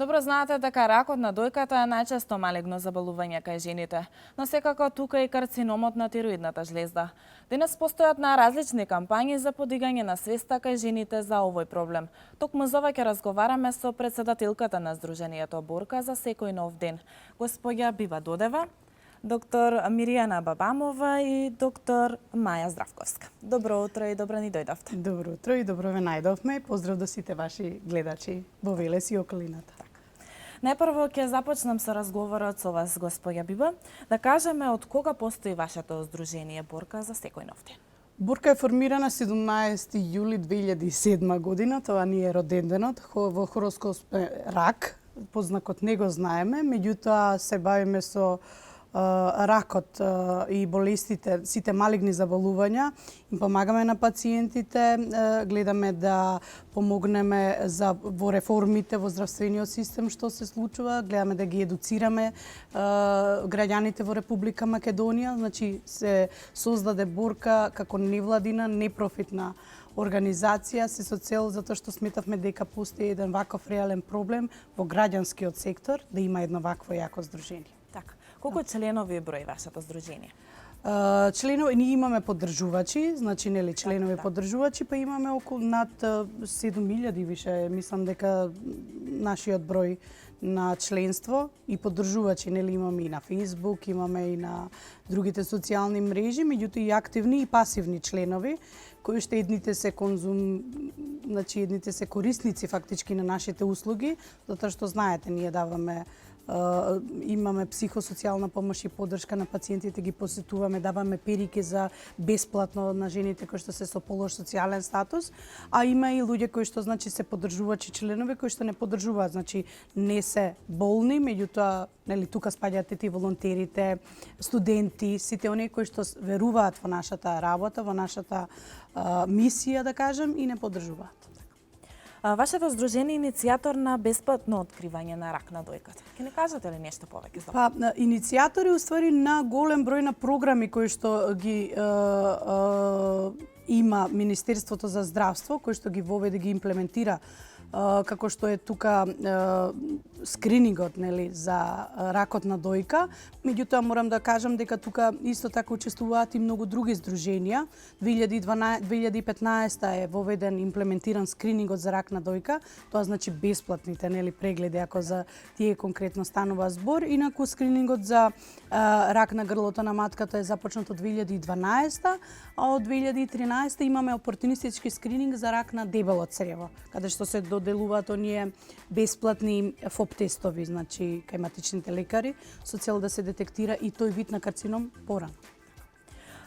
Добро знаете дека ракот на дојката е најчесто малигно заболување кај жените, но секако тука и карциномот на тироидната жлезда. Денес постојат на различни кампањи за подигање на свеста кај жените за овој проблем. Токму за ова ќе разговараме со претседателката на Сдруженијето Борка за секој нов ден, госпоѓа Бива Додева, доктор Миријана Бабамова и доктор Маја Здравковска. Добро утро и добро ни дојдовте. Добро утро и добро ве најдовме. Поздрав до сите ваши гледачи во Велес и околината. Најпрво ќе започнам со разговорот со вас, госпоѓа Биба, да кажеме од кога постои вашето Сдружение Борка за секој нов ден. Борка е формирана 17 јули 2007 година, тоа ни е роденденот, во хороскоп рак, познакот не го знаеме, меѓутоа се бавиме со ракот и болестите, сите малигни заболувања, им помагаме на пациентите, гледаме да помогнеме во реформите во здравствениот систем што се случува, гледаме да ги едуцираме граѓаните во Република Македонија, значи се создаде Борка како невладина, непрофитна организација се со цел затоа што сметавме дека постои еден ваков реален проблем во граѓанскиот сектор да има едно вакво јако здружение. Така. Колку членови брои вашето здружение? Членови, ние имаме поддржувачи, значи нели членови поддржувачи, па имаме околу над 7000 више, мислам дека нашиот број на членство и поддржувачи, нели имаме и на Facebook, имаме и на другите социјални мрежи, меѓутоа и активни и пасивни членови, кои што едните се значи едните се корисници фактички на нашите услуги, затоа што знаете, ние даваме имаме психосоцијална помош и поддршка на пациентите, ги посетуваме, даваме перики за бесплатно на жените кои што се со полош социјален статус, а има и луѓе кои што значи се поддржувачи членови кои што не поддржуваат, значи не се болни, меѓутоа нели тука спаѓаат и волонтерите, студенти, сите оние кои што веруваат во нашата работа, во нашата мисија да кажем и не поддржуваат. Вашето здружение е иницијатор на бесплатно откривање на рак на дојката. Ке не кажете ли нешто повеќе за това? Па, иницијатори уствари на голем број на програми кои што ги има Министерството за здравство, кои што ги воведе, ги имплементира, како што е тука скринингот нели за ракот на дојка. Меѓутоа морам да кажам дека тука исто така учествуваат и многу други здруженија. 2015 е воведен, имплементиран скринингот за рак на дојка. Тоа значи бесплатните нели прегледи ако за тие конкретно станува збор. Инаку скринингот за рак на грлото на матката е започнат од 2012, а од 2013 имаме опортунистички скрининг за рак на дебело црево, каде што се доделуваат оние бесплатни ФОП тестови, значи кај матичните лекари, со цел да се детектира и тој вид на карцином порано.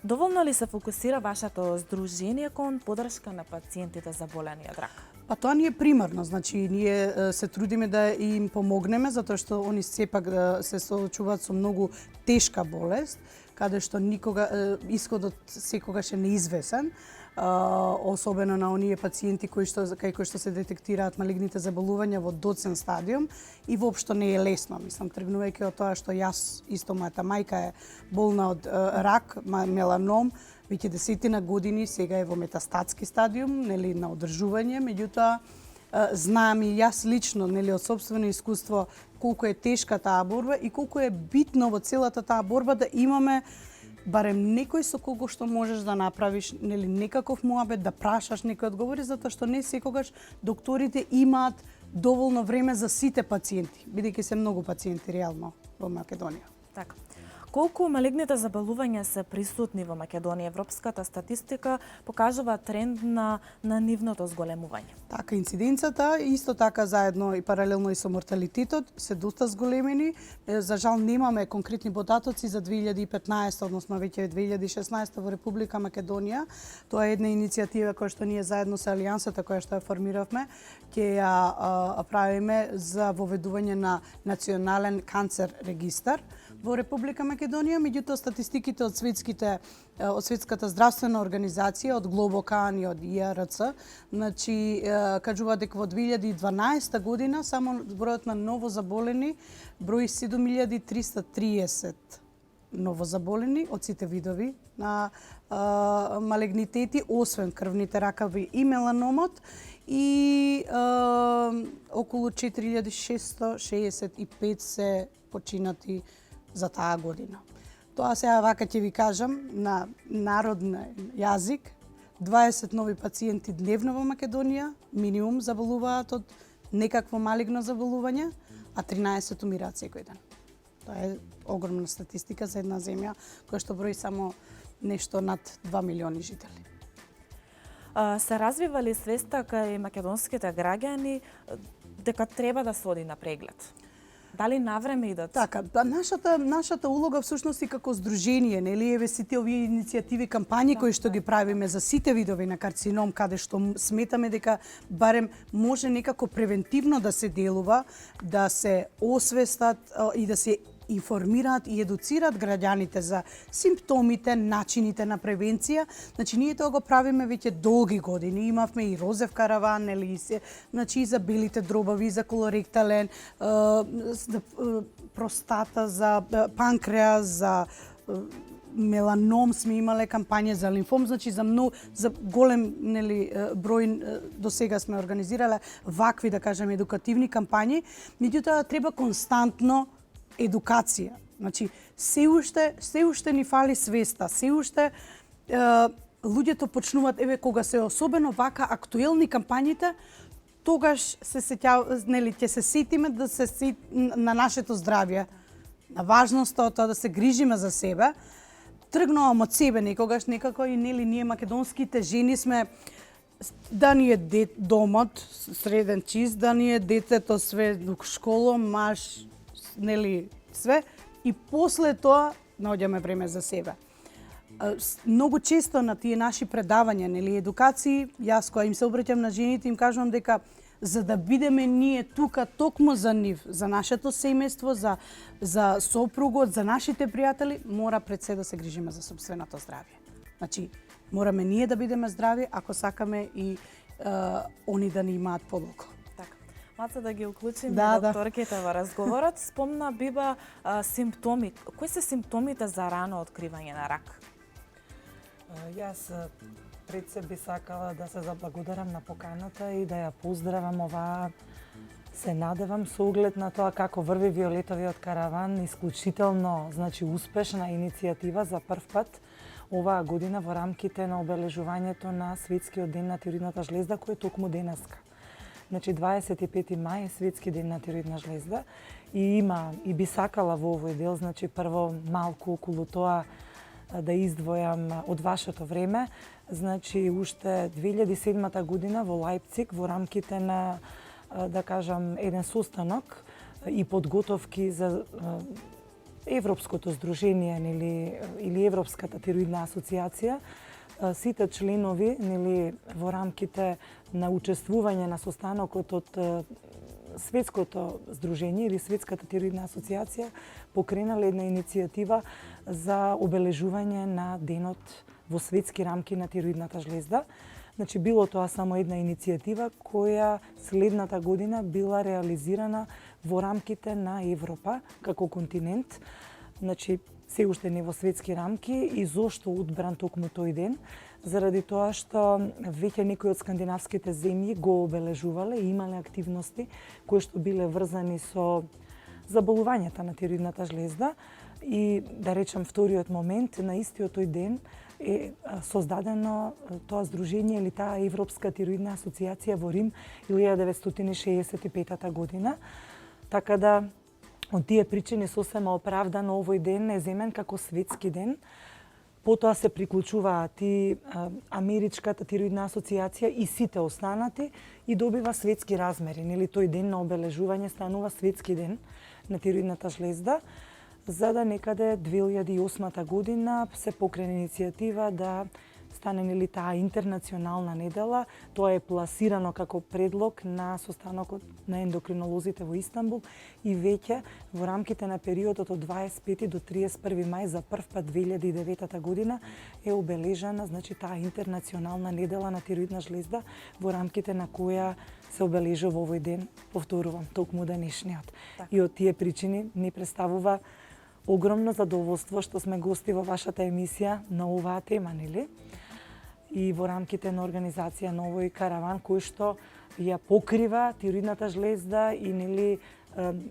Доволно ли се фокусира вашето здружение кон поддршка на пациентите заболени од рак? Па тоа ни е примарно, значи ние се трудиме да им помогнеме затоа што они сепак се соочуваат со многу тешка болест, каде што никога исходот секогаш е неизвесен, особено на оние пациенти кај кои што се детектираат малигните заболувања во доцен стадиум и воопшто не е лесно. Мислам, тргнувајќи од тоа што јас исто мојата мајка е болна од рак, меланом, веќе 10 години, сега е во метастатски стадиум, нели на одржување, меѓутоа знаам и јас лично, нели од сопствено искуство колку е тешка таа борба и колку е битно во целата таа борба да имаме барем некој со кого што можеш да направиш нели некаков муабет, да прашаш некој одговори, затоа што не секогаш докторите имаат доволно време за сите пациенти, бидејќи се многу пациенти реално во Македонија. Така. Колку малигните заболувања се присутни во Македонија? Европската статистика покажува тренд на нивното зголемување. Така, инциденцата исто така заедно и паралелно и со морталитетот се доста зголемени. За жал немаме конкретни податоци за 2015, односно веќе 2016 во Република Македонија. Тоа е една иницијатива која што ние заедно со Алијансата која што ја формиравме, ќе ја правиме за воведување на национален канцер регистар во Република Македонија, меѓутоа статистиките од Светската здравствена организација, од Глобокан и од ИРЦ, значи кажува дека во 2012 година само бројот на новозаболени брои 7330 новозаболени од сите видови на малегнитети, освен крвните ракави и меланомот. и околу 4665 се починати за таа година. Тоа сега вака ќе ви кажам на народен јазик. 20 нови пациенти дневно во Македонија, минимум заболуваат од некакво малигно заболување, а 13 умираат секој ден. Тоа е огромна статистика за една земја која што брои само нешто над 2 милиони жители. Се развива ли свеста кај македонските граѓани дека треба да се оди на преглед? Дали навреме идат? Така, нашата улога всушност и како здружение, нели, еве сите овие иницијативи, кампањи кои што ги правиме за сите видови на карцином, каде што сметаме дека барем може некако превентивно да се делува, да се освестат и да се информираат и едуцираат граѓаните за симптомите, начините на превенција. Значи, ние тоа го правиме веќе долги години. Имавме и розев караван, нели, значи и за белите дробави, за колоректален, за простата, за панкреас, за меланом сме имале кампања, за лимфом, значи за голем, нели, број до сега сме организирале вакви, да кажеме, едукативни кампањи. Меѓутоа треба константно едукација. Значи, се уште ни фали свеста, се уште луѓето почнуваат, еве, кога се особено вака актуелни кампањите, тогаш се сеќава, нели, ќе се сетиме да се на нашето здравје, на важноста од тоа да се грижиме за себе. Тргнувам од себе некогаш, некако и, нели, ние македонските жени сме да ни е домот среден чист, да ни е детето све школа, маш, нели, све, и после тоа наоѓаме време за себе. Многу често на тие наши предавања, нели, едукации, јас кога им се обраќам на жените, им кажувам дека за да бидеме ние тука токму за нив, за нашето семејство, за сопругот, за нашите пријатели, мора пред се да се грижиме за сопственото здравје. Значи, мораме ние да бидеме здрави ако сакаме и они да ни имаат подолго. Маца да ги уклучиме да, докторките во разговорот. Спомна Биба симптоми. Кои се симптомите за рано откривање на рак? Јас пред се би сакала да се заблагодарам на поканата и да ја поздравам оваа. Се надевам со оглед на тоа како врви Виолетовиот караван, исклучително, значи, успешна иницијатива за прв пат оваа година во рамките на обележувањето на Светскиот ден на тироидната жлезда, кој е токму денеска. Значи, 25 мај е Светски ден на тироидна жлезда и има, и би сакала во овој дел, значи, прво малку околу тоа да издвојам од вашето време. Значи, уште 2007 година во Лајпциг, во рамките на, да кажам, еден состанок и подготовки за Европското здружение или Европската тироидна асоциација, сите членови, нели, во рамките на учествување на состанокот од Светското здружение или Светската тироидна асоциација покренале една иницијатива за обележување на денот во светски рамки на тироидната жлезда. Значи, било тоа само една иницијатива која следната година била реализирана во рамките на Европа како континент. Значи, се уште не во светски рамки. И зошто одбран токму тој ден? Заради тоа што веќе некои од скандинавските земји го обележувале и имале активности кои што биле врзани со заболувањата на тироидната жлезда. И, да речам, вториот момент, на истиот тој ден е создадено тоа здружение или таа Европска тироидна асоциација во Рим 1965 година. Така да, од тие причини сосема оправдано овој ден е земен како светски ден. Потоа се приклучуваат и Америчката тироидна асоциација и сите останати и добива светски размери. Нели, тој ден на обележување станува светски ден на тироидната жлезда, за да некаде 2008 година се покрene иницијатива да стане, нели, таа интернационална недела. Тоа е пласирано како предлог на состанокот на ендокринолозите во Истанбул и веќе во рамките на периодот од 25 до 31 мај за прв пат 2009 година е обележана, значи, таа интернационална недела на тироидна жлезда во рамките на која се обележува овој ден, повторувам, токму денешниот. И од тие причини ни представува огромно задоволство што сме гости во вашата емисија на оваа тема, нели? И во рамките на организација на овој караван, кој што ја покрива тироидната жлезда и нели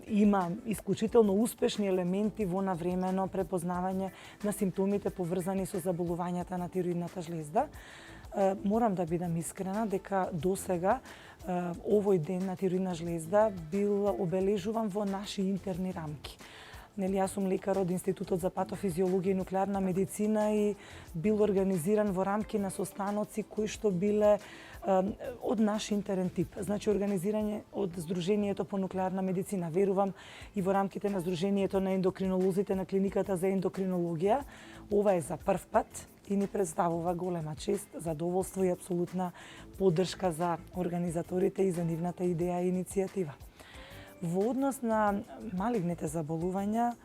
има исклучително успешни елементи во навремено препознавање на симптомите поврзани со заболувањата на тироидната жлезда. Морам да бидам искрена дека досега овој ден на тироидна жлезда бил обележуван во наши интерни рамки. Нели, јас сум лекар од Институтот за патофизиологија и нуклеарна медицина и бил организиран во рамки на состаноци кои што биле од наш интерен тип. Значи, организирање од Сдруженијето по нуклеарна медицина. Верувам и во рамките на Сдруженијето на ендокринолозите на Клиниката за ендокринологија. Ова е за прв пат и ни представува голема чест, задоволство и апсолутна поддршка за организаторите и за нивната идеја и иницијатива. Во однос на малигните заболувања,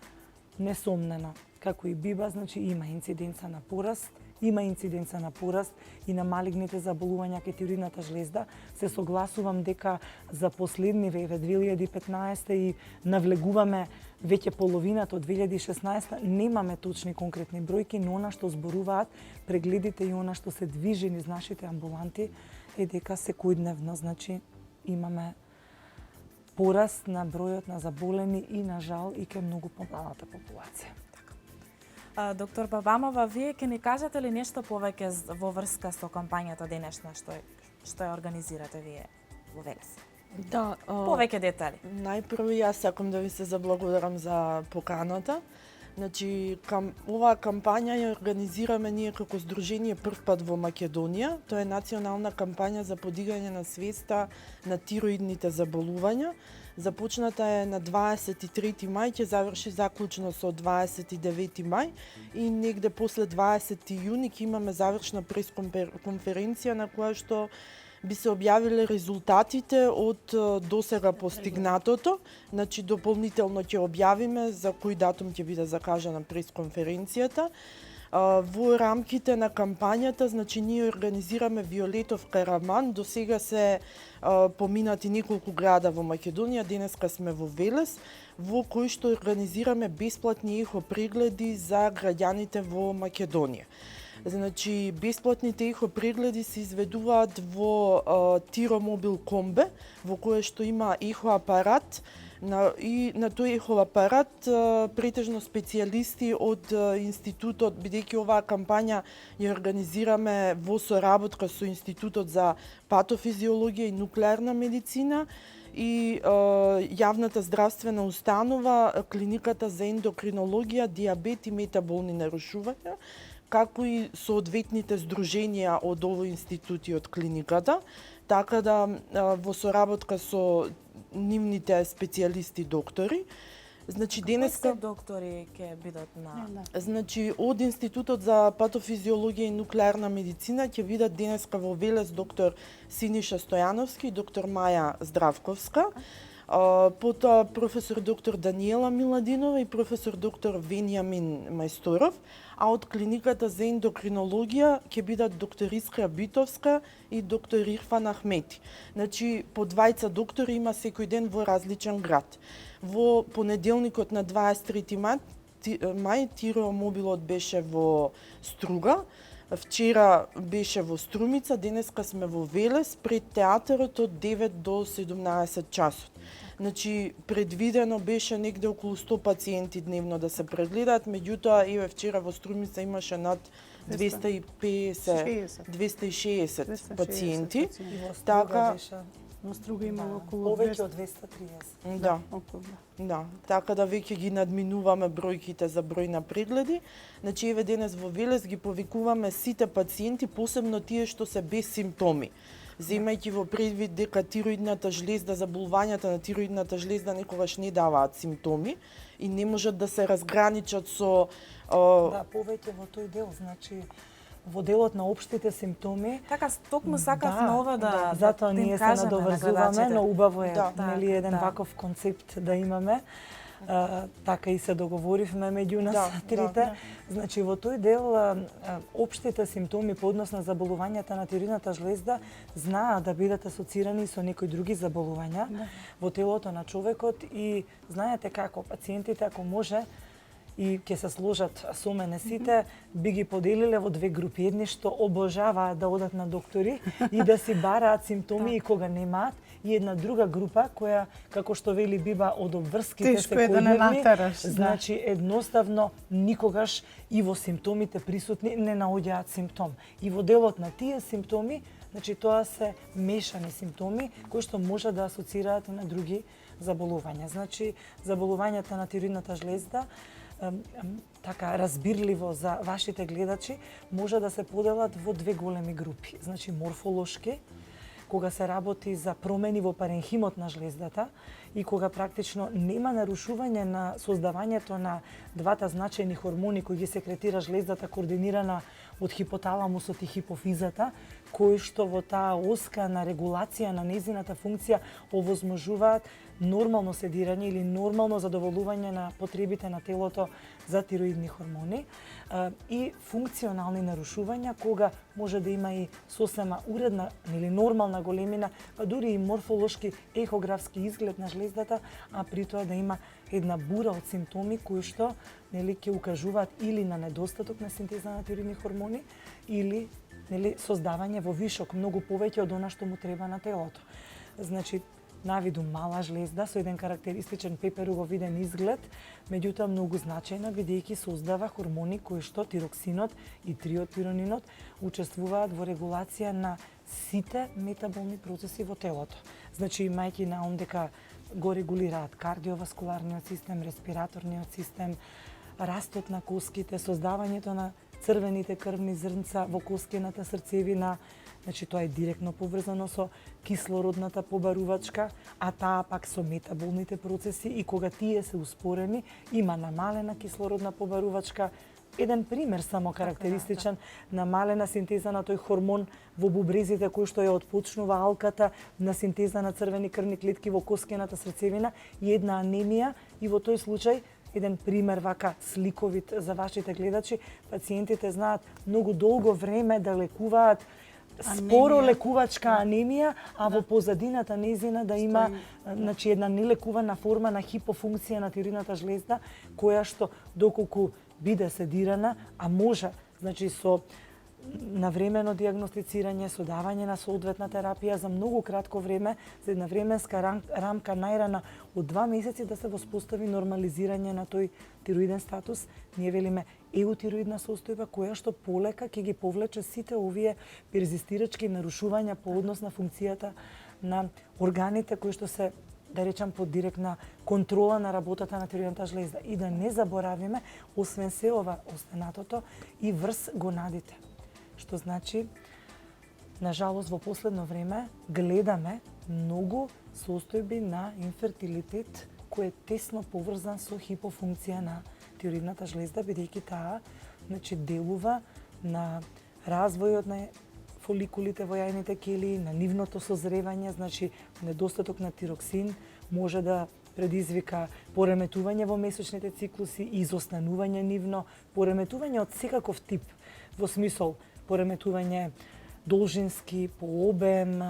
несомнено, како и биба, значи има инциденца на пораст, и на малигните заболувања кај тироидната жлезда. Се согласувам дека за последниве 2015 и навлегуваме веќе половината од 2016, немаме точни конкретни бројки, но она што зборуваат прегледите и она што се движи низ нашите амбуланти е дека секојдневно, значи, имаме пораст на бројот на заболени и на жал и кај многу помалата популација. Доктор Бабамова, вие ќе ни кажете ли нешто повеќе во врска со кампањата денешна што ја организирате вие во Велес? Да, Повеќе детали. најпрво јас сакам да ви се заблагодарам за поканата. Значи, оваа кампања ја организираме ние како Сдружение прв пат во Македонија. Тоа е национална кампања за подигање на свеста на тироидните заболувања. Започната е на 23 мај, ќе заврши заклучно со 29 мај и негде после 20 јуни ќе имаме завршна пресконференција на која што би се објавиле резултатите од досега постигнатото. Значи, дополнително ќе објавиме за кој датум ќе биде закажана пресконференцијата. Во рамките на кампањата, значи, ние организираме Виолетов караван. До сега се поминати неколку града во Македонија, денеска сме во Велес, во кој што организираме бесплатни ехо прегледи за граѓаните во Македонија. Значи, бесплатните ехо прегледи се изведуваат во Тиромобил Комбе, во кое што има ехо апарат, и на тој ехо апарат претежно специјалисти од институтот, бидејќи оваа кампања ја организираме во соработка со Институтот за патофизиологија и нуклеарна медицина и јавната здравствена установа, Клиниката за ендокринологија, дијабет и метаболни нарушувања, како и соодветните здруженија од овој институт и од клиниката, така да во соработка со нивните специјалисти доктори. Значи, денеска Кои се доктори ќе бидат на... Значи, од Институтот за патофизиологија и нуклеарна медицина ќе бидат денеска во Велес доктор Синиша Стојановски и доктор Маја Здравковска. Потоа професор доктор Даниела Миладинова и професор доктор Венијамин Мајсторов, а од Клиниката за ендокринологија ќе бидат доктор Искра Битовска и доктор Ирфан Ахмети. Значи, по двајца доктори има секој ден во различен град. Во понеделникот на 23 мај тиромобилот беше во Струга, вчера беше во Струмица, денеска сме во Велес пред театарот од 9 до 17 часот. Значи, предвидено беше негде околу 100 пациенти дневно да се прегледаат, меѓутоа еве вчера во Струмица имаше над 260 пациенти. Така, Во Струга има околу повеќе од 230. да. околу. Да, така да веќе ги надминуваме бројките за број на прегледи. Значи, еве денес во Велес ги повикуваме сите пациенти, посебно тие што се без симптоми. Земајќи во предвид дека тироидната жлезда, заболувањата на тироидната жлезда некогаш не даваат симптоми и не можат да се разграничат со... Да, повеќе во тој дел, значи во делот на општите симптоми. Така, токму сакав нова да затоа да им ние се кажеме на надоврзуваме, гледачите. но убаво е Да, еден ваков концепт да имаме. Така и се договоривме меѓу нас трите. Значи, во тој дел општите симптоми по однос на заболувањата на тироидната жлезда знаат да бидат асоцирани со некои други заболувања во телото на човекот и знаете како пациентите, ако може, и ќе се сложат со мене сите, би ги поделиле во две групи. Едни што обожаваат да одат на доктори и да си бараат симптоми и кога немаат, и една друга група која, како што вели Биба, од обврските Тешко е да не секојдневни, натераш, да. значи едноставно никогаш и во симптомите присутни не наоѓаат симптом. И во делот на тие симптоми, значи тоа се мешани симптоми кои што може да асоцираат и на други заболувања. Значи заболувањата на тироидната жлезда, така разбирливо за вашите гледачи, може да се поделат во две големи групи. Значи морфолошки, кога се работи за промени во паренхимот на жлездата и кога практично нема нарушување на создавањето на двата значајни хормони кои ги секретира жлездата, координирана од хипоталамусот и хипофизата, кои што во таа оска на регулација на незината функција овозможуваат нормално седирање или нормално задоволување на потребите на телото за тироидни хормони и функционални нарушувања кога може да има и сосема уредна или нормална големина, па дури и морфолошки ехографски изглед на жлездата, а при тоа да има една бура од симптоми кои што ќе укажуваат или на недостаток на синтеза на тироидни хормони или создавање во вишок многу повеќе од она што му треба на телото. Значи навиду мала жлезда со еден карактеристичен пеперуговиден изглед, меѓутоа многу значајна бидејќи создава хормони кои што тироксинот и триотиронинот учествуваат во регулација на сите метаболни процеси во телото. Значи имајќи на ум дека го регулираат кардиоваскуларниот систем, респираторниот систем, растот на коските, создавањето на црвените крвни зрнца во коскената срцевина. Значи тоа е директно поврзано со кислородната побарувачка, а таа пак со метаболните процеси и кога тие се успорени, има намалена кислородна побарувачка. Еден пример само карактеристичен, намалена синтеза на тој хормон во бубрезите кој што ја отпочнува алката на синтеза на црвени крвни клетки во коскената срцевина и една анемија и во тој случај еден пример вака сликовит за вашите гледачи, пациентите знаат многу долго време да лекуваат споро лекувачка анемија, а во позадината незина да има значи една нелекувана форма на хипофункција на тироидната жлезда, која што доколку биде седирана, а може, значи со навремено дијагностицирање, со давање на соодветна терапија за многу кратко време, за една временска рамка најрана од 2 месеци да се воспостави нормализирање на тој тироиден статус, ние велиме еутироидна состојба која што полека ќе ги повлече сите овие перзистирачки нарушувања по однос на функцијата на органите кои што се, да речам, под директна контрола на работата на тироидната жлезда. И да не заборавиме, освен се ова останатото, и врз гонадите. Што значи, на жалост, во последно време гледаме многу состојби на инфертилитет кој е тесно поврзан со хипофункција на тироидната жлезда, бидејќи таа значи делува на развојот на фоликулите во јајните ќелии, на нивното созревање, значи недостаток на тироксин може да предизвика пореметување во месечните циклуси, изостанување нивно, пореметување од секаков тип, во смисол пореметување должински, по обем,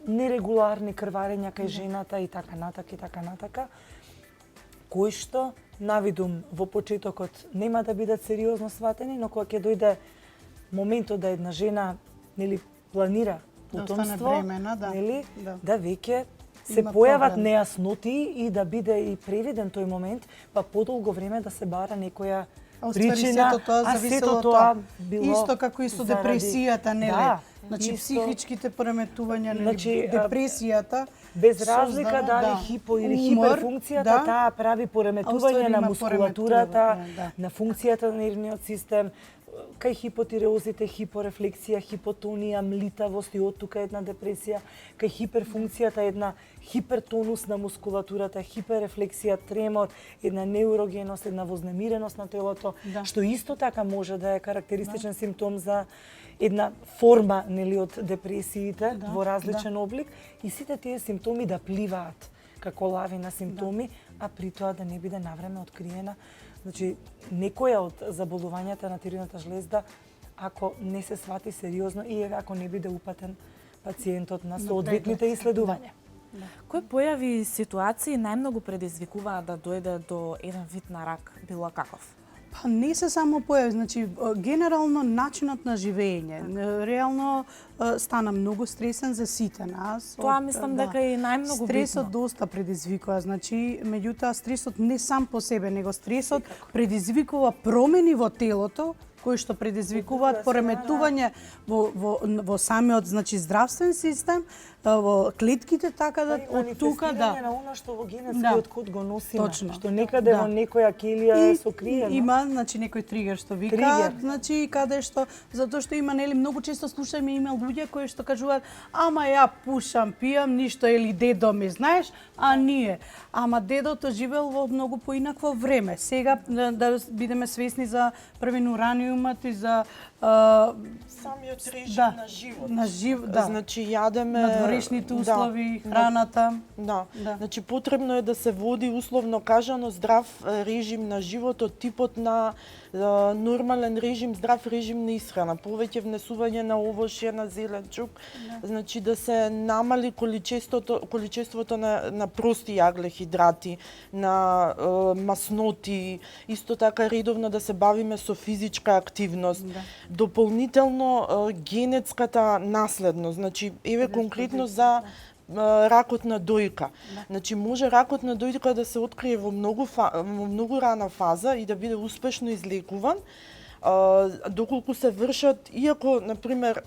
нерегуларни крварења кај жената и така натака, кои што навидум во почетокот нема да бидат сериозно сватени, но кога ќе дојде моментот да една жена планира потомство, да веќе се појават нејасноти и да биде и превиден тој момент, па подолго време да се бара некоја причина, а сето тоа било исто како и со депресијата, нели? Значи психичките пореметувања, депресијата, без разлика дали хипо или хиперфункцијата, таа прави пореметување на мускулатурата, на функцијата на нервниот систем, кај хипотиреозите, хипорефлексија, хипотонија, млитавост и оттука една депресија, кај хиперфункцијата една хипертонус на мускулатурата, хиперрефлексија, тремор, една неурогеност, една вознемиреност на телото, што исто така може да е карактеристичен симптом за една форма нели од депресиите во различен облик и сите тие симптоми да пливаат како лавина симптоми, а при тоа да не биде навреме откриена. Значи, некоја од заболувањата на тироидната жлезда, ако не се свати сериозно и ако не биде упатен пациентот на соодветните исследувања. Кои појави и ситуации најмногу предизвикуваат да дојде до еден вид на рак, било каков? Па не се само појави, значи генерално начинот на живење. Реално стана многу стресен за сите нас. Тоа мислам дека и најмногу стресот битно. доста предизвикува, значи меѓутоа стресот не сам по себе, него стресот предизвикува промени во телото кои што предизвикуваат пореметување во самиот значи здравствен систем, во клетките така да од тука на она што во генетскиот Да. код го носиме, Точно. што некаде Да. во некоја келија е сокриено. Има, значи, некој тригер што вика, Тригер. значи, каде што, затоа што има, нели, многу често слушаме има луѓе кои што кажуваат, ама ја пушам, пијам, ништо, или дедо ми, знаеш, а ние. Ама дедото живел во многу поинакво време. Сега, да бидеме свесни за првен ураниумот и за Самиот режим да, на живот. да. Значи јадеме надворешните услови, храната. Да. Да. Значи потребно е да се води условно кажано здрав режим на животот, типот на нормален режим, здрав режим на исхрана, повеќе внесување на овошје, на зеленчук, значи да се намали количеството на прости јаглехидрати, на масноти, исто така редовно да се бавиме со физичка активност. Дополнително генетската наследност, значи еве конкретно за ракот на дојка. Значи може ракот на дојка да се открие во многу рана фаза и да биде успешно излекуван, доколку се вршат, иако, например,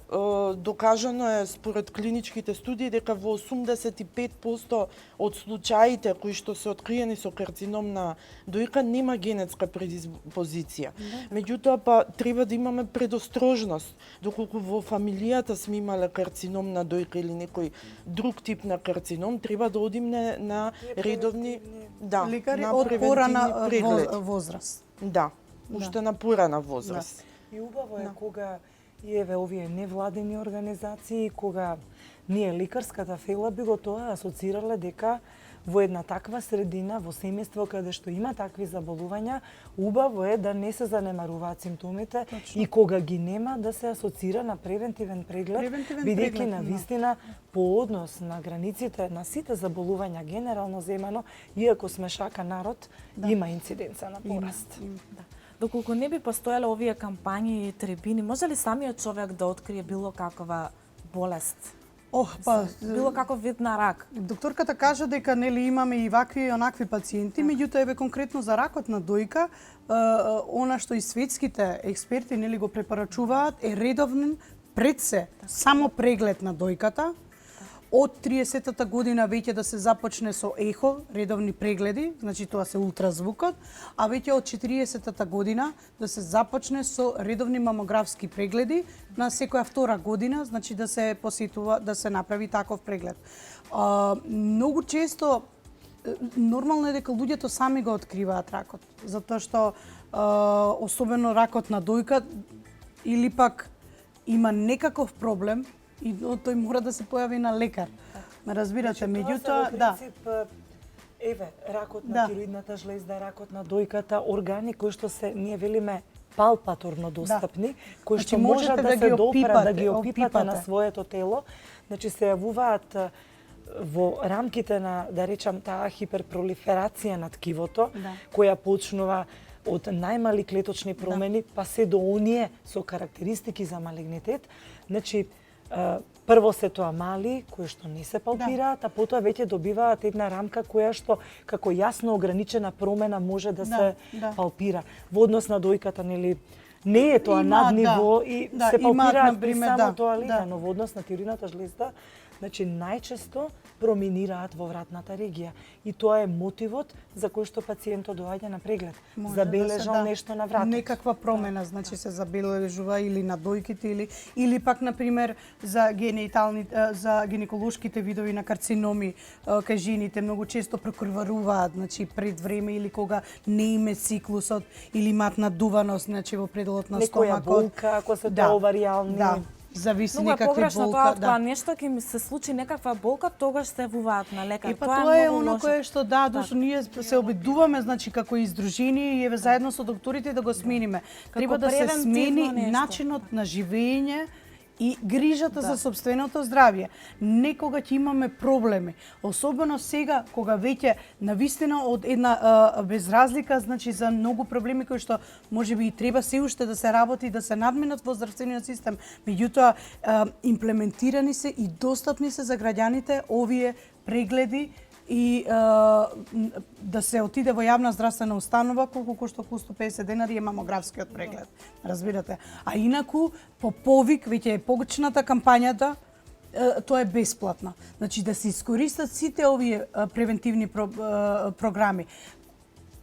докажано е според клиничките студии дека во 85% од случаите кои што се откриени со карцином на дојка нема генетска предиспозиција. Меѓутоа, па треба да имаме предострожност, доколку во фамилијата сме имале карцином на дојка или некој друг тип на карцином, треба да одиме на редовни Лекари на од порана превентивни прегледи. возраст. Да, уште на порана возраст. И убаво е кога и еве овие невладени организации, кога ние лекарската фела би го тоа асоцирале дека во една таква средина, во семејство каде што има такви заболувања, убаво е да не се занемаруваат симптомите и кога ги нема да се асоцира на превентивен преглед, бидејќи преглед, на вистина по однос на границите на сите заболувања генерално земано, иако сме шака народ, има инциденца на пораст. Да. Доколку не би постоеле овие кампањи и трибини, може ли самиот човек да открие било какова болест? Па, Било каков вид на рак? докторката кажа дека нели имаме и вакви и онакви пациенти, меѓутоа еве конкретно за ракот на дојка, она што и светските експерти нели го препорачуваат е редовен пред се само преглед на дојката. Од 30-та година веќе да се започне со ехо, редовни прегледи, значи тоа се ултразвукот, а веќе од 40-та година да се започне со редовни мамографски прегледи на секоја втора година, значи да се посетува, да се направи таков преглед. Многу често нормално е дека луѓето сами го откриваат ракот, затоа што особено ракот на дојка или пак има некаков проблем и тој мора да се појави на лекар. Ме разбирате, меѓутоа, да. Еве, ракот на Да. тироидната жлезда, ракот на дојката, органи кои што се, ние велиме, палпаторно достапни, кои Значи, што можат можете да да се ги допрат, да ги опипате. опипате на своето тело, значи се јавуваат во рамките на, да речам, таа хиперпролиферација на ткивото, која почнува од најмали клеточни промени, па се до оние со карактеристики за малигнитет. Значи, прво се тоа мали, кои што не се палпираат, а потоа веќе добиваат една рамка која што како јасно ограничена промена може да се палпира. Во однос на дојката, нели, не е тоа над ниво и се палпираат при само тоалета, но во однос на тироидната жлезда, значи најчесто проминираат во вратната регија. И тоа е мотивот за кој што пациентот доаѓа на преглед. Забележал нешто на вратот. Некаква промена, значи се забележува или на дојките или пак на пример за за гинеколошките видови на карциноми кај жените многу често прекрваруваат, значи пред време или кога не име циклусот или имаат надуваност, значи во пределот на стомакот. Некоја болка, ако се тоа оваријални. Да. Зависи Многу е некакви погрешно болка, тоа, кога нешто ќе ми се случи некаква болка, тогаш се јавуваат на лекар. Тоа е оно кое што дошто ние се обидуваме, значи како издружение и еве заедно со докторите да го смениме. Треба да се смени начинот на живење и грижата за сопственото здравје. Некога ќе имаме проблеми, особено сега кога веќе навистина од една безразлика, значи за многу проблеми кои што можеби и треба се уште да се работи, да се надминат во здравствениот систем, меѓутоа имплементирани се и достапни се за граѓаните овие прегледи и да се отиде во јавна здравствена установа колку кошта околу 150 денари е мамографскиот преглед. Разбирате? А инаку по повик веќе е почната кампањата, тоа е бесплатно. Значи да се искористат сите овие превентивни програми.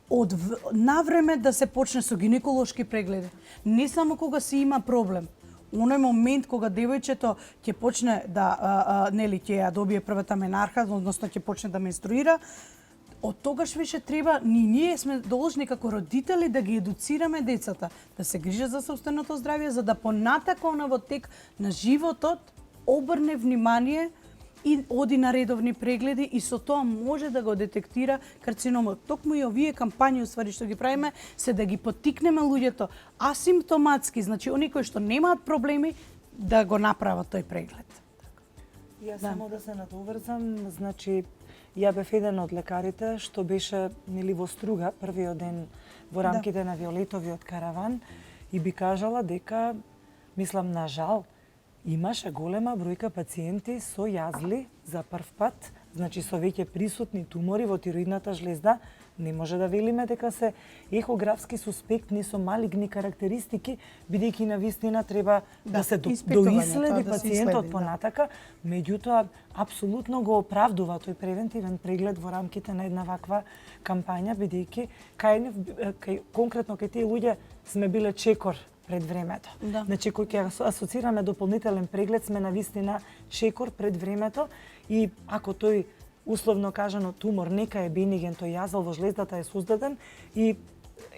Од навреме да се почне со гинеколошки прегледи. Не само кога се има проблем. Оној момент кога девојчето ќе почне да нели ќе ја добие првата менарха, односно ќе почне да менструира, од тогаш више треба ние сме должни како родители да ги едуцираме децата, да се грижат за сопственото здравје, за да понатака во тек на животот обрне внимание и оди на редовни прегледи и со тоа може да го детектира карциномот. Токму и овие кампањи уствари што ги правиме се да ги поттикнеме луѓето асимптоматски, значи оние кои што немаат проблеми да го направат тој преглед. Јас само да се надоврзам, значи ја бев еден од лекарите што беше нели во Струга првиот ден во рамките на Виолетовиот караван и би кажала дека мислам на жал имаше голема бројка пациенти со јазли за прв пат, значи со веќе присутни тумори во тироидната жлезда. Не може да велиме дека се ехографски суспектни со малигни карактеристики, бидејќи навистина треба да се доиследи пациентот понатака, меѓутоа апсолутно го оправдува тој превентивен преглед во рамките на една ваква кампања, бидејќи кај конкретно кај тие луѓе сме биле чекор пред времето. Да. Значи, кој ќе асоцираме дополнителен преглед, сме навистина чекор пред времето и ако тој условно кажано тумор нека е бениген, тој јазал во жлездата е создаден и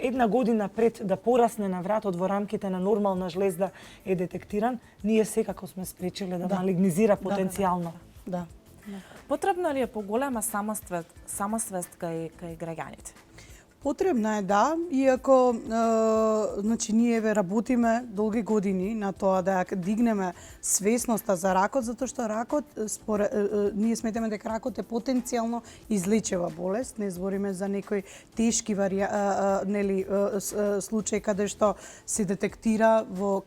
една година пред да порасне на вратот во рамките на нормална жлезда е детектиран, ние секако сме спречиле да малигнизира потенцијално. Да. Потребна ли е поголема самосвест кај граѓаните? Потребна е, да, иако значи ние работиме долги години на тоа да дигнеме свесноста за ракот, затоа што ракот ние сметаме дека ракот е потенцијално излечива болест, не збориме за некои тешки случаи каде што се детектира во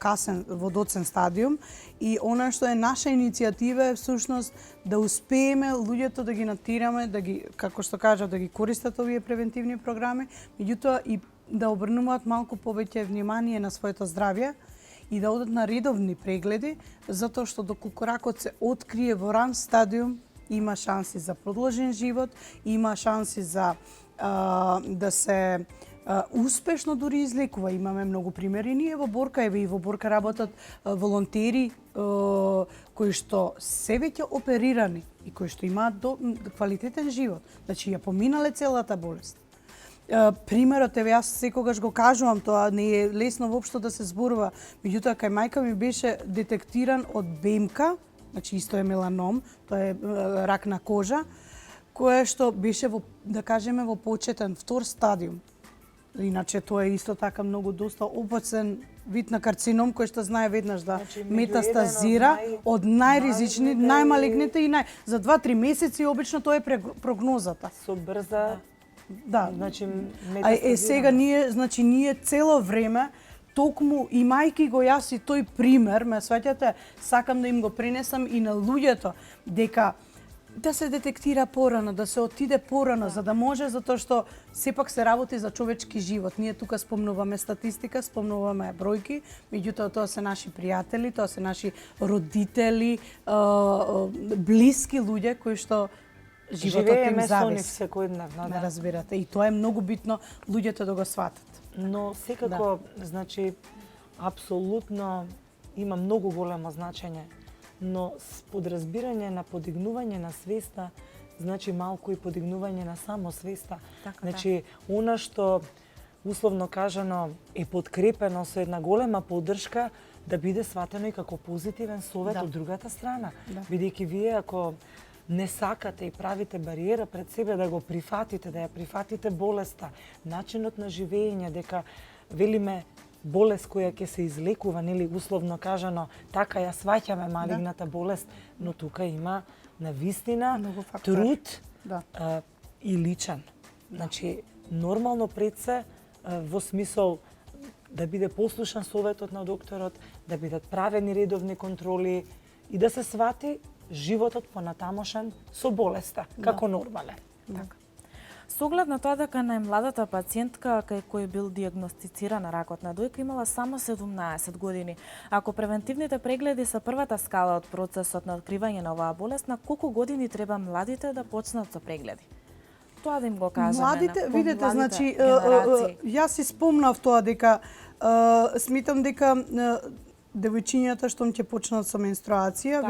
доцен стадиум и она што е наша иницијатива е всушност да успееме луѓето да ги натираме, да ги, како што кажав, да ги користат овие превентивни програми, меѓутоа и да обрнуваат малку повеќе внимание на своето здравје и да одат на редовни прегледи, затоа што доколку ракот се открие во ран стадиум, има шанси за продолжен живот, има шанси за да се успешно дури излекува. Имаме многу примери ние во Борка, и во Борка работат волонтери кои што се веќе оперирани и кои што имаат квалитетен живот. Значи ја поминале целата болест. Примерот е, јас секогаш го кажувам, тоа не е лесно воопшто да се зборува, меѓутоа кај мајка ми беше детектиран од БМК, значи исто е меланом, тоа е рак на кожа, кое што беше во, да кажеме, во почетен втор стадиум. Иначе тоа е исто така многу доста опасен вид на карцином кој што знае веднаш да метастазира од најризични, најмалигните и за 2-3 месеци обично тоа е прогнозата. Со брза значи метастазира. Сега ние цело време токму имајќи го јас и тој пример, ме сваќате, сакам да им го пренесам и на луѓето дека да се детектира порано, да се отиде порано, за да може, затоа што сепак се работи за човечки живот. Ние тука спомнуваме статистика, спомнуваме бројки, меѓутоа тоа се наши пријатели, тоа се наши родители, блиски луѓе кои што животот им зависи. Секојдневно, да. Разбирате, и тоа е многу битно луѓето да го сватат. Но секако, значи, апсолутно има многу големо значење. Но подразбирање на подигнување на свеста, значи малку и подигнување на самосвеста. Значи, она што, условно кажано, е подкрепено со една голема поддршка, да биде сватено и како позитивен совет од другата страна. Бидејќи вие, ако не сакате и правите бариера пред себе да го прифатите, да ја прифатите болеста, начинот на живење, дека велиме болест која ќе се излекува, нели условно кажано, така ја сваќаме малигната болест, но тука има навистина Многу фактори. труд Да. и личен. Значи, нормално пред се во смисол да биде послушан советот на докторот, да бидат правени редовни контроли и да се свати животот понатамошен со болеста, како нормален. Така. Со оглед на тоа дека најмладата пациентка кај кој бил диагностицирана ракот на дојка имала само 17 години. Ако превентивните прегледи се првата скала од процесот на откривање на оваа болест, на колку години треба младите да почнат со прегледи? Тоа да им го кажеме. Младите, на видете, помладите значи, генерации. јас си спомнав тоа дека сметам дека девојчињата што ќе почнат со менструација,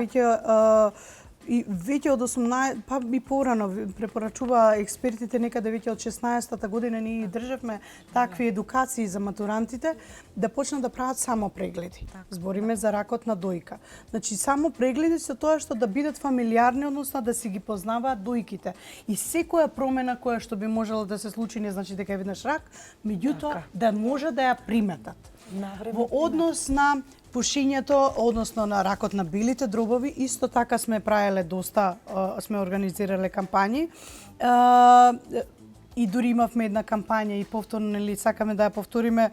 и веќе од 18, па и порано препорачува експертите некаде веќе од 16-та година ние држевме такви едукации за матурантите да почнат да прават само прегледи. Збориме за ракот на дојка. Значи само прегледи со тоа што да бидат фамилиарни, односно да си ги познаваат дојките. И секоја промена која што би можела да се случи, не значи дека е веднаш рак, меѓутоа да може да ја приметат. Во однос на пушењето, односно на ракот на белите дробови, исто така сме правеле доста, сме организирале кампањи. И дури имавме една кампања и повторно, нели, сакаме да ја повториме,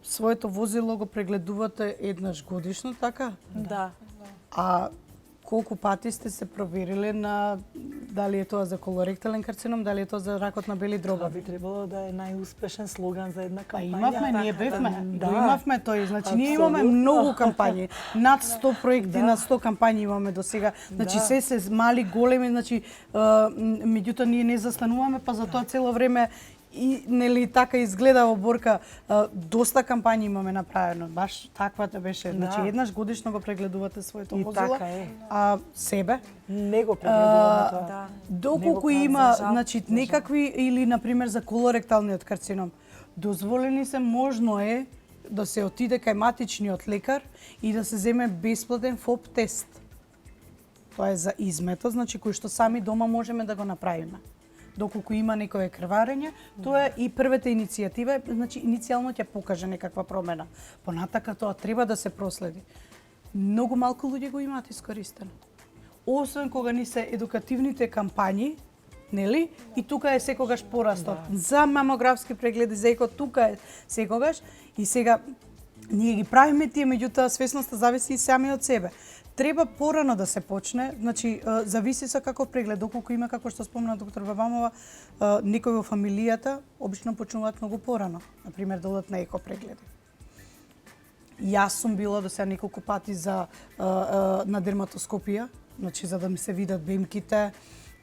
своето возило го прегледувате еднаш годишно, така? Да. А колку пати сте се провериле на дали е тоа за колоректален карцином, дали е тоа за ракот на бели Това дробови? би требало да е најуспешен слоган за една Па кампања. имавме, ние бевме, Да. го имавме тој. Значи ние имаме Апсолутно. многу кампањи, над 100 проекти, над 100 кампањи имаме до сега. Значи се мали, големи, значи меѓутоа ние не застануваме, па за тоа цело време и нели така изгледа во Борка, доста кампањи имаме направено. Баш таквата беше. Значи еднаш годишно го прегледувате своето И возило, така е. а себе Не го прегледуваме тоа. Да. доколку Него има, за жал, значи некакви или на пример за колоректалниот карцином, дозволени се, можно е да се отиде кај матичниот лекар и да се земе бесплатен ФОП тест. Тоа е за измето, значи кој што сами дома можеме да го направиме. Доколку има некое крварење, тоа е и првата иницијатива, значи иницијално ќе покаже некаква промена. Понатака тоа треба да се проследи. Многу малку луѓе го имаат искористено. Освен кога ни се едукативните кампањи, нели? И тука е секогаш порастот. За мамографски прегледи, за еко тука е секогаш. И сега ние ги правиме тие, меѓутоа свесноста зависи и сами од себе. Треба порано да се почне, значи зависи со каков преглед, доколку има, како што спомна доктор Бабамова, некои во фамилијата обично почнуваат многу порано, на пример да одат на еко прегледи. Јас сум била до сега неколку пати на дерматоскопија, значи за да ми се видат бемките,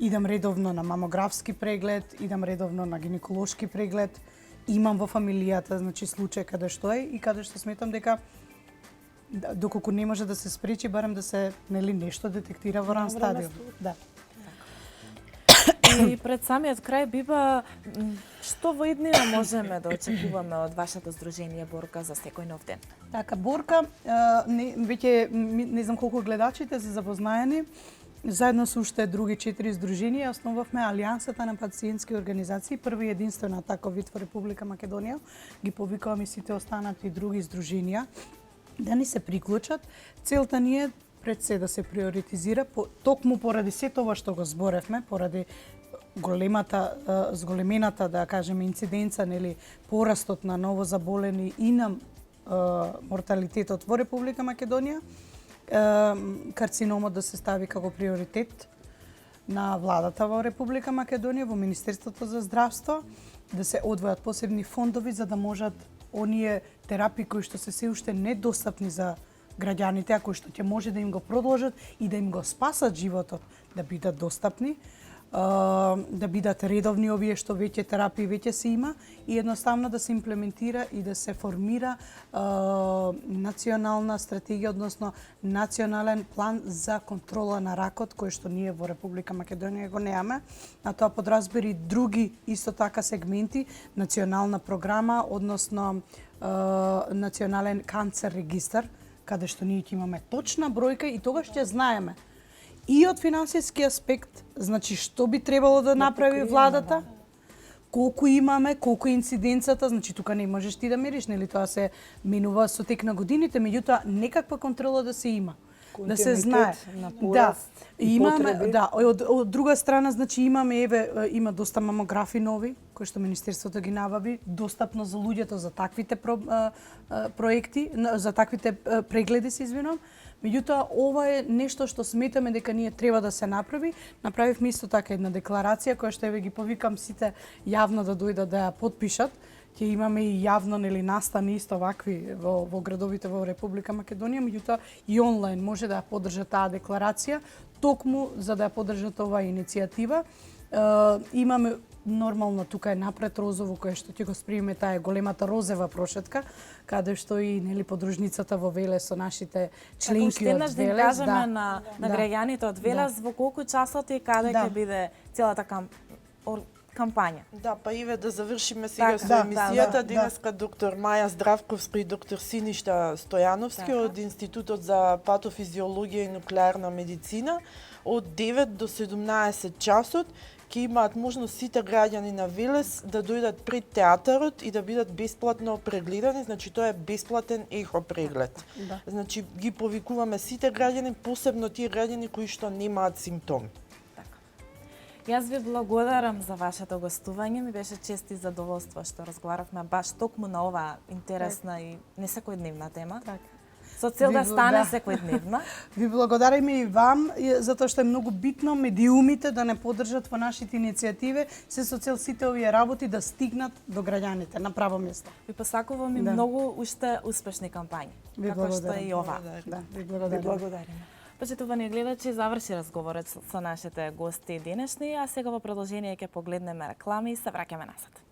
идам редовно на мамографски преглед, идам редовно на гинеколошки преглед, имам во фамилијата, значи случај каде што е и каде што сметам дека доколку не може да се спречи, барем да се нели нешто детектира во ран стадиум. Да. И пред самиот крај биба што во иднина можеме да очекуваме од вашето здружение Борка за секој нов ден? Така, Борка, веќе не знам колку гледачите се запознаени, заедно со уште други 4 здруженија основавме Алијансата на пациентски организации, први и единствена таков вид во Република Македонија. Ги повикуваме и сите останати други здруженија да ни се приклучат. Целта ни е пред се да се приоритизира, токму поради сето ова што го зборевме, поради зголемената, да кажеме, инциденца, нели, порастот на новозаболени и на морталитетот во Република Македонија, карциномот да се стави како приоритет на владата во Република Македонија, во Министерството за здравство, да се одвојат посебни фондови за да можат оние терапии кои што се уште недостапни за граѓаните, а кои што ќе може да им го продолжат и да им го спасат животот, да бидат достапни, да бидат редовни овие што веќе терапии веќе се има и едноставно да се имплементира и да се формира национална стратегија, односно национален план за контрола на ракот, кој што ние во Република Македонија го немаме, а тоа подразбира и други исто така сегменти, национална програма, односно национален канцер регистар, каде што ние ќе имаме точна бројка и тогаш ќе знаеме и од финансиски аспект, значи што би требало да направи владата, колку имаме, колку е инциденцата, значи тука не можеш ти да мериш, нели тоа се менува со тек на годините, меѓутоа некаква контрола да се има. Да се знае. На пораст и имаме, потреби. да, од друга страна, значи имаме има доста мамографи нови кои што министерството ги набави, достапно за луѓето за таквите проекти, за таквите прегледи, се извинувам. Меѓутоа, ова е нешто што сметаме дека ние треба да се направи. Направивме исто така една декларација која што ги повикам сите јавно да дојдат да ја потпишат. Ќе имаме и јавно нели настани исто вакви во градовите во Република Македонија, меѓутоа и онлайн може да ја поддржат таа декларација, токму за да ја поддржат оваа иницијатива. Имаме нормално тука е напред розово кое што ќе го сприеме, таа е големата розева прошетка, каде што и нели подружницата во Велес со нашите членки од Велес. Да им кажеме на граѓаните од Велес во колку часот и каде ќе биде целата кампања. Да, па Иве, да завршиме сега Така, со емисијата. Денеска доктор Маја Здравковска и доктор Синишта Стојановски од Институтот за патофизиологија и нуклеарна медицина од 9 до 17 часот ќе имаат можност сите граѓани на Велес да дојдат пред театарот и да бидат бесплатно прегледани, значи тоа е бесплатен ехо преглед. Да. Значи ги повикуваме сите граѓани, посебно тие граѓани кои што немаат симптоми. Јас ви благодарам за вашето гостување, ми беше чест и задоволство што разговаравме баш токму на оваа интересна и не секојдневна тема. Со цел да стане секојдневна. Ви благодариме и вам, затоа што е многу битно медиумите да не поддржат во нашите иницијативи, се со цел сите овие работи да стигнат до граѓаните на право место. Ви посакувам и многу уште успешни кампањи, како што и ова. Да, ви благодариме. благодариме. Почитувани гледачи, заврши разговорот со нашите гости денешни, а сега во продолжение ќе погледнеме реклами и се враќаме назад.